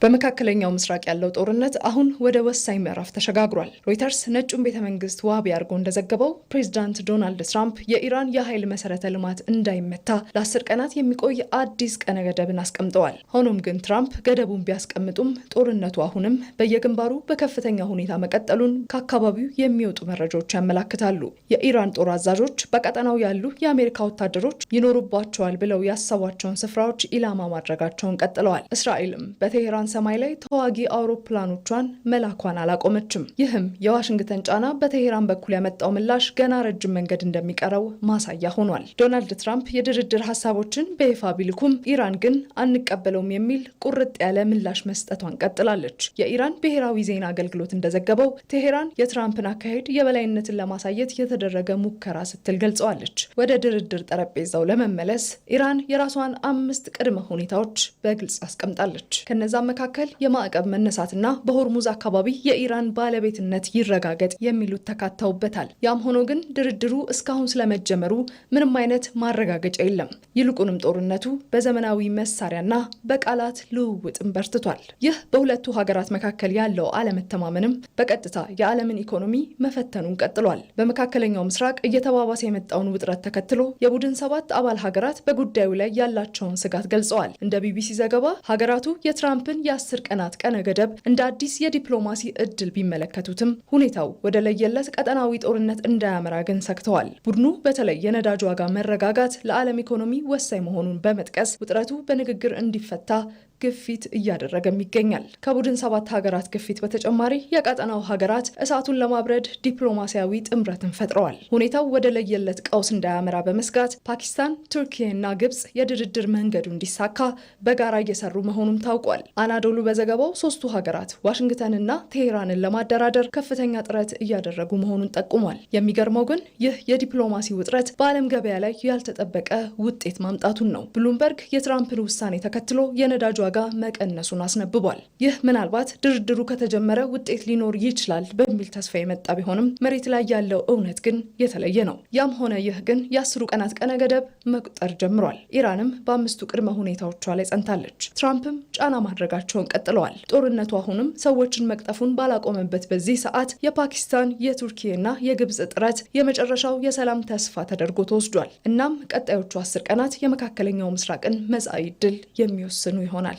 በመካከለኛው ምስራቅ ያለው ጦርነት አሁን ወደ ወሳኝ ምዕራፍ ተሸጋግሯል። ሮይተርስ ነጩን ቤተመንግስት ዋቢ አድርጎ እንደዘገበው ፕሬዝዳንት ዶናልድ ትራምፕ የኢራን የኃይል መሰረተ ልማት እንዳይመታ ለ10 ቀናት የሚቆይ አዲስ ቀነ ገደብን አስቀምጠዋል። ሆኖም ግን ትራምፕ ገደቡን ቢያስቀምጡም ጦርነቱ አሁንም በየግንባሩ በከፍተኛ ሁኔታ መቀጠሉን ከአካባቢው የሚወጡ መረጃዎች ያመላክታሉ። የኢራን ጦር አዛዦች በቀጠናው ያሉ የአሜሪካ ወታደሮች ይኖሩባቸዋል ብለው ያሰቧቸውን ስፍራዎች ኢላማ ማድረጋቸውን ቀጥለዋል። እስራኤልም በቴሄራን ሰማይ ላይ ተዋጊ አውሮፕላኖቿን መላኳን አላቆመችም። ይህም የዋሽንግተን ጫና በቴሄራን በኩል ያመጣው ምላሽ ገና ረጅም መንገድ እንደሚቀረው ማሳያ ሆኗል። ዶናልድ ትራምፕ የድርድር ሀሳቦችን በይፋ ቢልኩም ኢራን ግን አንቀበለውም የሚል ቁርጥ ያለ ምላሽ መስጠቷን ቀጥላለች። የኢራን ብሔራዊ ዜና አገልግሎት እንደዘገበው ቴሄራን የትራምፕን አካሄድ የበላይነትን ለማሳየት የተደረገ ሙከራ ስትል ገልጸዋለች። ወደ ድርድር ጠረጴዛው ለመመለስ ኢራን የራሷን 5 ቅድመ ሁኔታዎች በግልጽ አስቀምጣለች። ከነዛ መካከል የማዕቀብ መነሳትና በሆርሙዝ አካባቢ የኢራን ባለቤትነት ይረጋገጥ የሚሉት ተካተውበታል። ያም ሆኖ ግን ድርድሩ እስካሁን ስለመጀመሩ ምንም አይነት ማረጋገጫ የለም። ይልቁንም ጦርነቱ በዘመናዊ መሳሪያና በቃላት ልውውጥም በርትቷል። ይህ በሁለቱ ሀገራት መካከል ያለው አለመተማመንም በቀጥታ የዓለምን ኢኮኖሚ መፈተኑን ቀጥሏል። በመካከለኛው ምስራቅ እየተባባሰ የመጣውን ውጥረት ተከትሎ የቡድን 7 አባል ሀገራት በጉዳዩ ላይ ያላቸውን ስጋት ገልጸዋል። እንደ ቢቢሲ ዘገባ ሀገራቱ የትራምፕን የ10 ቀናት ቀነ ገደብ እንደ አዲስ የዲፕሎማሲ እድል ቢመለከቱትም ሁኔታው ወደ ለየለት ቀጠናዊ ጦርነት እንዳያመራ ግን ሰግተዋል። ቡድኑ በተለይ የነዳጅ ዋጋ መረጋጋት ለዓለም ኢኮኖሚ ወሳኝ መሆኑን በመጥቀስ ውጥረቱ በንግግር እንዲፈታ ግፊት እያደረገም ይገኛል። ከቡድን 7 ሀገራት ግፊት በተጨማሪ የቀጠናው ሀገራት እሳቱን ለማብረድ ዲፕሎማሲያዊ ጥምረትን ፈጥረዋል። ሁኔታው ወደ ለየለት ቀውስ እንዳያመራ በመስጋት ፓኪስታን፣ ቱርኪያና ግብጽ የድርድር መንገዱ እንዲሳካ በጋራ እየሰሩ መሆኑም ታውቋል። አናዶሉ በዘገባው 3ቱ ሀገራት ዋሽንግተንና ቴሄራንን ለማደራደር ከፍተኛ ጥረት እያደረጉ መሆኑን ጠቁሟል። የሚገርመው ግን ይህ የዲፕሎማሲ ውጥረት በዓለም ገበያ ላይ ያልተጠበቀ ውጤት ማምጣቱን ነው። ብሉምበርግ የትራምፕን ውሳኔ ተከትሎ የነዳጅ ዋጋ መቀነሱን አስነብቧል። ይህ ምናልባት ድርድሩ ከተጀመረ ውጤት ሊኖር ይችላል በሚል ተስፋ የመጣ ቢሆንም መሬት ላይ ያለው እውነት ግን የተለየ ነው። ያም ሆነ ይህ ግን የ10 ቀናት ቀነ ገደብ መቁጠር ጀምሯል። ኢራንም በ5ቱ ቅድመ ሁኔታዎቿ ላይ ጸንታለች። ትራምፕም ጫና ማድረጋቸውን ቀጥለዋል። ጦርነቱ አሁንም ሰዎችን መቅጠፉን ባላቆመበት በዚህ ሰዓት የፓኪስታን፣ የቱርኪና የግብጽ ጥረት የመጨረሻው የሰላም ተስፋ ተደርጎ ተወስዷል። እናም ቀጣዮቹ 10 ቀናት የመካከለኛው ምስራቅን መጻኢ ዕድል የሚወስኑ ይሆናል።